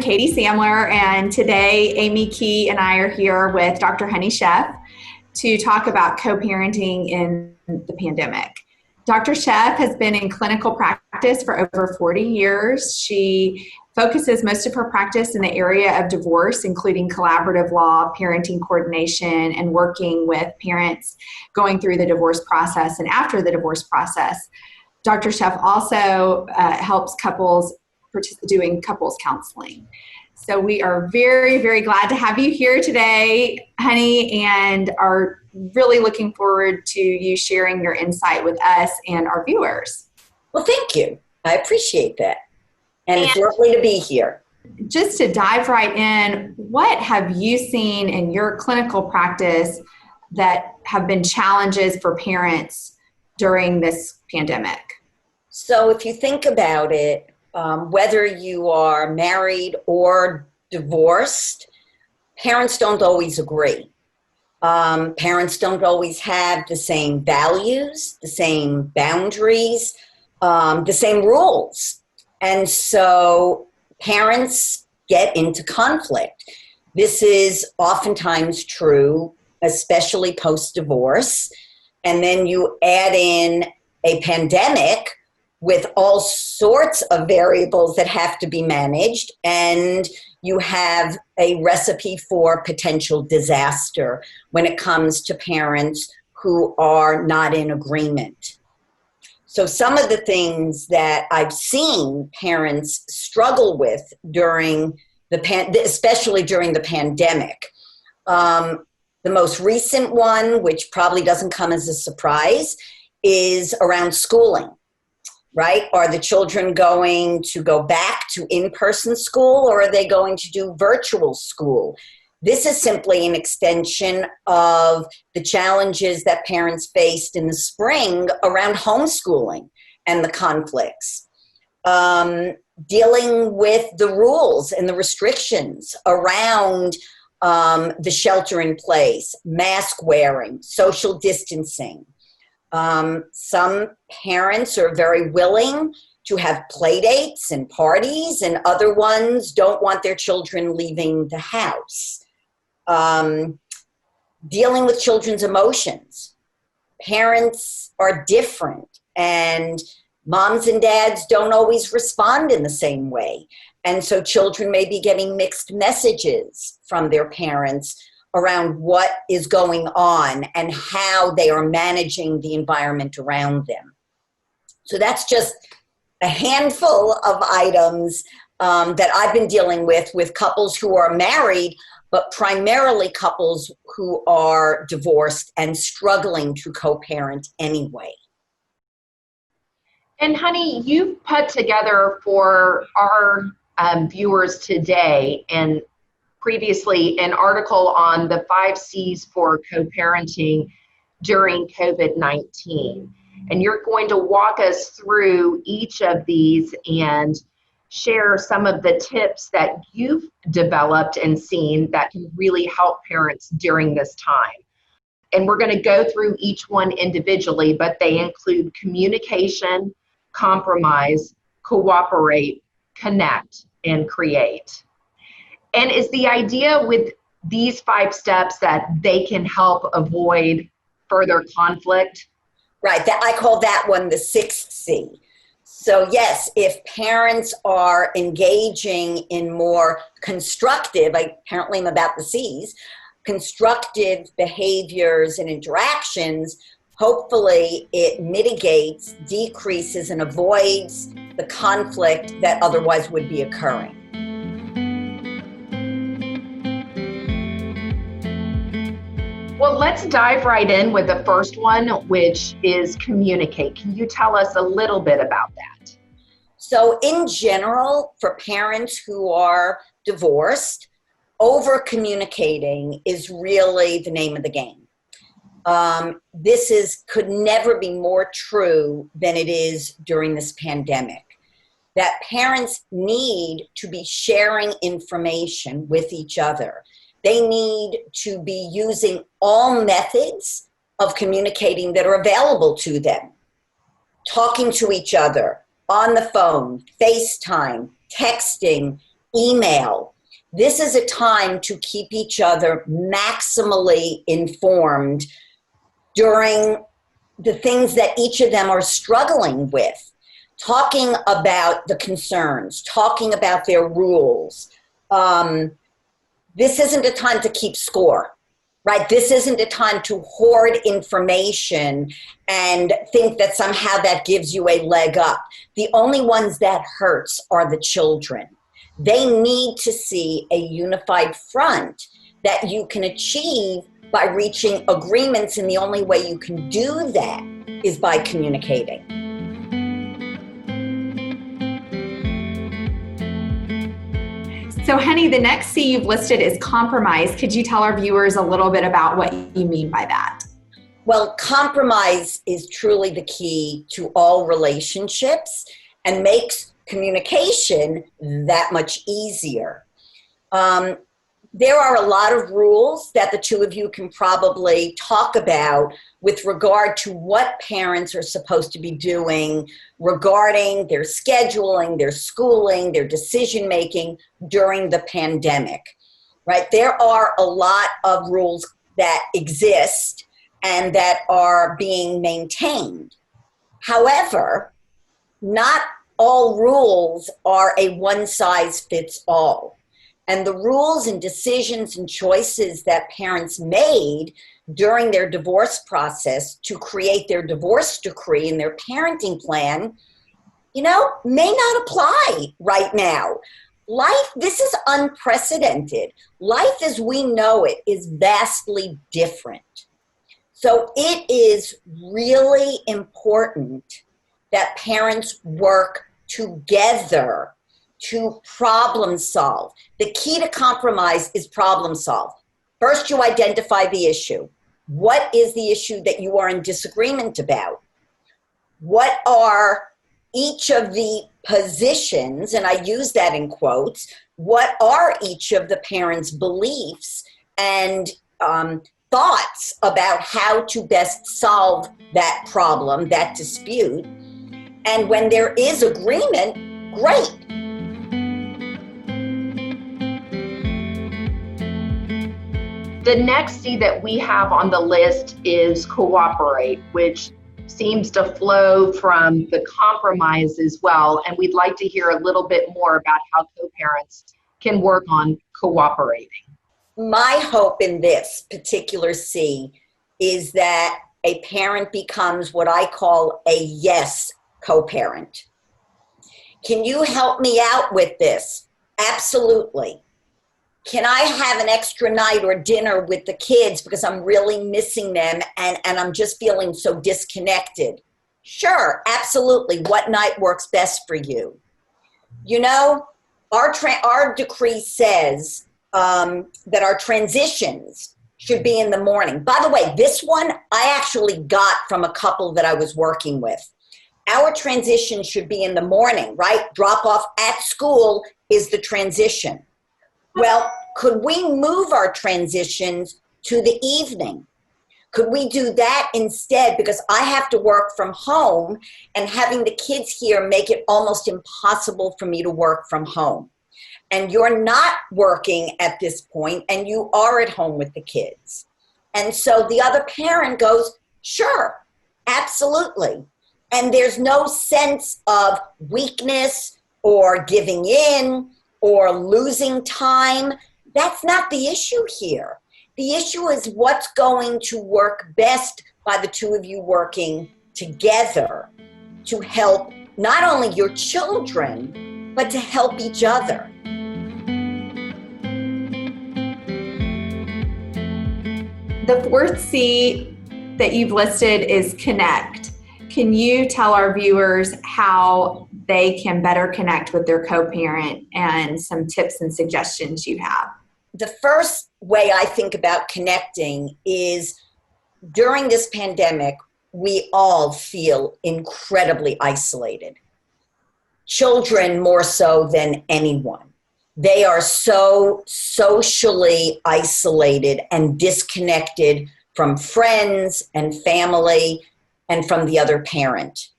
Katie Samler, and today Aimee Key and I are here with Dr. Honey Sheff to talk about co-parenting in the pandemic. Dr. Sheff has been in clinical practice for over 40 years. She focuses most of her practice in the area of divorce, including collaborative law, parenting coordination, and working with parents going through the divorce process and after the divorce process. Dr. Sheff also helps couples doing couples counseling. So we are very, very glad to have you here today, Honey, and are really looking forward to you sharing your insight with us and our viewers. Well, thank you. I appreciate that. And it's lovely to be here. Just to dive right in, what have you seen in your clinical practice that have been challenges for parents during this pandemic? So if you think about it, whether you are married or divorced, parents don't always agree. Parents don't always have the same values, the same boundaries, the same rules. And so parents get into conflict. This is oftentimes true, especially post-divorce. And then you add in a pandemic with all sorts of variables that have to be managed, and you have a recipe for potential disaster when it comes to parents who are not in agreement. So some of the things that I've seen parents struggle with during especially during the pandemic. The most recent one, which probably doesn't come as a surprise, is around schooling. Right? Are the children going to go back to in-person school, or are they going to do virtual school? This is simply an extension of the challenges that parents faced in the spring around homeschooling and the conflicts. Dealing with the rules and the restrictions around the shelter in place, mask wearing, social distancing. Some parents are very willing to have play dates and parties, and other ones don't want their children leaving the house. Dealing with children's emotions. Parents are different, and moms and dads don't always respond in the same way. And so children may be getting mixed messages from their parents around what is going on and how they are managing the environment around them. So that's just a handful of items that I've been dealing with couples who are married, but primarily couples who are divorced and struggling to co-parent anyway. And Honey, you put together for our viewers today and previously an article on the 5 C's for co-parenting during COVID-19. And you're going to walk us through each of these and share some of the tips that you've developed and seen that can really help parents during this time. And we're going to go through each one individually, but they include communication, compromise, cooperate, connect, and create. And is the idea with these 5 steps that they can help avoid further conflict? Right. I call that one the 6th C. So yes, if parents are engaging in more constructive, apparently I'm about the C's, constructive behaviors and interactions, hopefully it mitigates, decreases, and avoids the conflict that otherwise would be occurring. Well, let's dive right in with the first one, which is communicate. Can you tell us a little bit about that? So in general, for parents who are divorced, over-communicating is really the name of the game. This could never be more true than it is during this pandemic. That parents need to be sharing information with each other. They need to be using all methods of communicating that are available to them. Talking to each other on the phone, FaceTime, texting, email. This is a time to keep each other maximally informed during the things that each of them are struggling with, talking about the concerns, talking about their rules. This isn't a time to keep score, right? This isn't a time to hoard information and think that somehow that gives you a leg up. The only ones that hurts are the children. They need to see a unified front that you can achieve by reaching agreements, and the only way you can do that is by communicating. So, Honey, the next C you've listed is compromise. Could you tell our viewers a little bit about what you mean by that? Well, compromise is truly the key to all relationships and makes communication that much easier. There are a lot of rules that the two of you can probably talk about with regard to what parents are supposed to be doing regarding their scheduling, their schooling, their decision-making during the pandemic, right? There are a lot of rules that exist and that are being maintained. However, not all rules are a one-size-fits-all. And the rules and decisions and choices that parents made during their divorce process to create their divorce decree and their parenting plan, may not apply right now. Life, this is unprecedented. Life as we know it is vastly different. So it is really important that parents work together to problem solve. The key to compromise is problem solve. First, you identify the issue. What is the issue that you are in disagreement about? What are each of the positions, and I use that in quotes, what are each of the parents' beliefs and thoughts about how to best solve that problem, that dispute? And when there is agreement, great. The next C that we have on the list is cooperate, which seems to flow from the compromise as well. And we'd like to hear a little bit more about how co-parents can work on cooperating. My hope in this particular C is that a parent becomes what I call a yes co-parent. Can you help me out with this? Absolutely. Can I have an extra night or dinner with the kids because I'm really missing them and I'm just feeling so disconnected? Sure, absolutely. What night works best for you? Our decree says that our transitions should be in the morning. By the way, this one I actually got from a couple that I was working with. Our transition should be in the morning, right? Drop off at school is the transition. Well, could we move our transitions to the evening? Could we do that instead? Because I have to work from home, and having the kids here make it almost impossible for me to work from home. And you're not working at this point, and you are at home with the kids. And so the other parent goes, sure, absolutely. And there's no sense of weakness or giving in or losing time. That's not the issue here. The issue is what's going to work best by the two of you working together to help not only your children, but to help each other. The fourth C that you've listed is connect. Can you tell our viewers how they can better connect with their co-parent and some tips and suggestions you have? The first way I think about connecting is during this pandemic, we all feel incredibly isolated. Children more so than anyone. They are so socially isolated and disconnected from friends and family and from the other parent.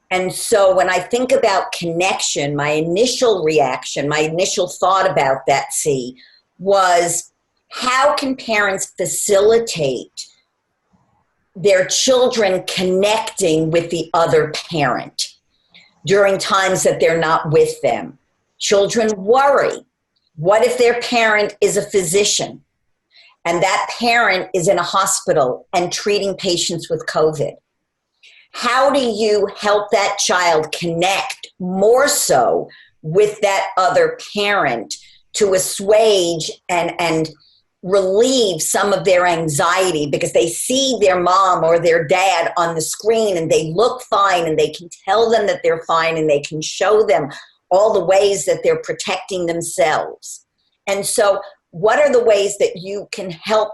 And so when I think about connection, my initial reaction, my initial thought about that, C, was how can parents facilitate their children connecting with the other parent during times that they're not with them? Children worry. What if their parent is a physician and that parent is in a hospital and treating patients with COVID? How do you help that child connect more so with that other parent to assuage and relieve some of their anxiety, because they see their mom or their dad on the screen and they look fine and they can tell them that they're fine and they can show them all the ways that they're protecting themselves? And so what are the ways that you can help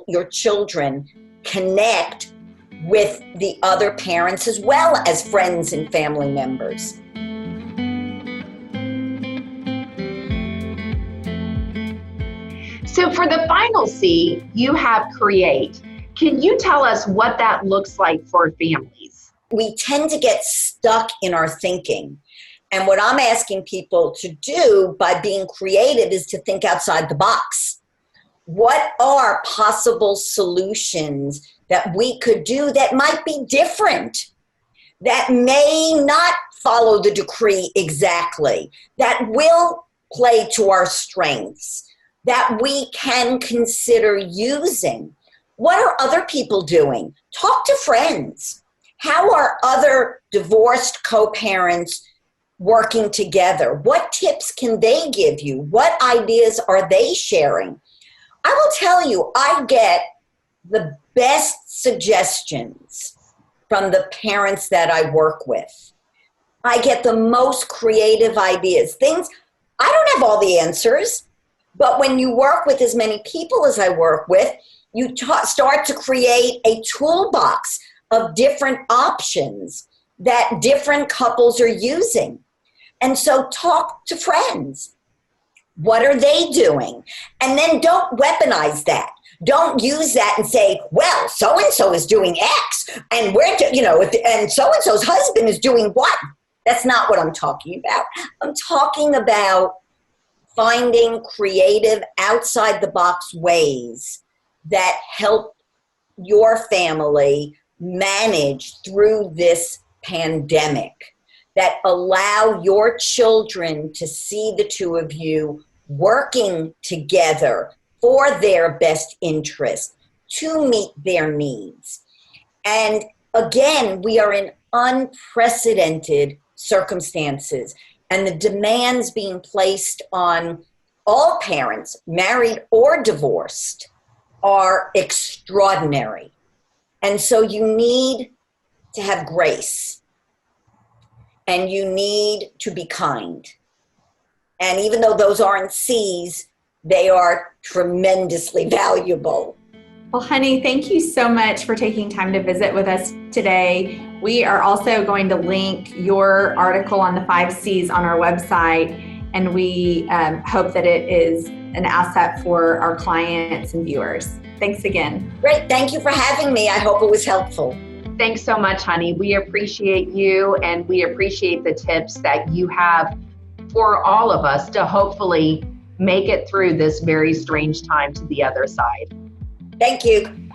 your children connect with the other parents as well as friends and family members? So for the final C, you have create. Can you tell us what that looks like for families? We tend to get stuck in our thinking. And what I'm asking people to do by being creative is to think outside the box. What are possible solutions that we could do that might be different, that may not follow the decree exactly, that will play to our strengths, that we can consider using? What are other people doing? Talk to friends. How are other divorced co-parents working together? What tips can they give you? What ideas are they sharing? I will tell you, I get the best suggestions from the parents that I work with. I get the most creative ideas. Things, I don't have all the answers, but when you work with as many people as I work with, you start to create a toolbox of different options that different couples are using. And so talk to friends. What are they doing? And then don't weaponize that. Don't use that and say, well, so-and-so is doing X, and and so-and-so's husband is doing what? That's not what I'm talking about. I'm talking about finding creative, outside-the-box ways that help your family manage through this pandemic, that allow your children to see the two of you working together for their best interest to meet their needs. And again, we are in unprecedented circumstances, and the demands being placed on all parents, married or divorced, are extraordinary. And so you need to have grace, and you need to be kind. And even though those aren't C's, they are tremendously valuable. Well, Honey, thank you so much for taking time to visit with us today. We are also going to link your article on the 5 C's on our website, and we hope that it is an asset for our clients and viewers. Thanks again. Great. Thank you for having me. I hope it was helpful. Thanks so much, Honey. We appreciate you, and we appreciate the tips that you have for all of us to hopefully make it through this very strange time to the other side. Thank you.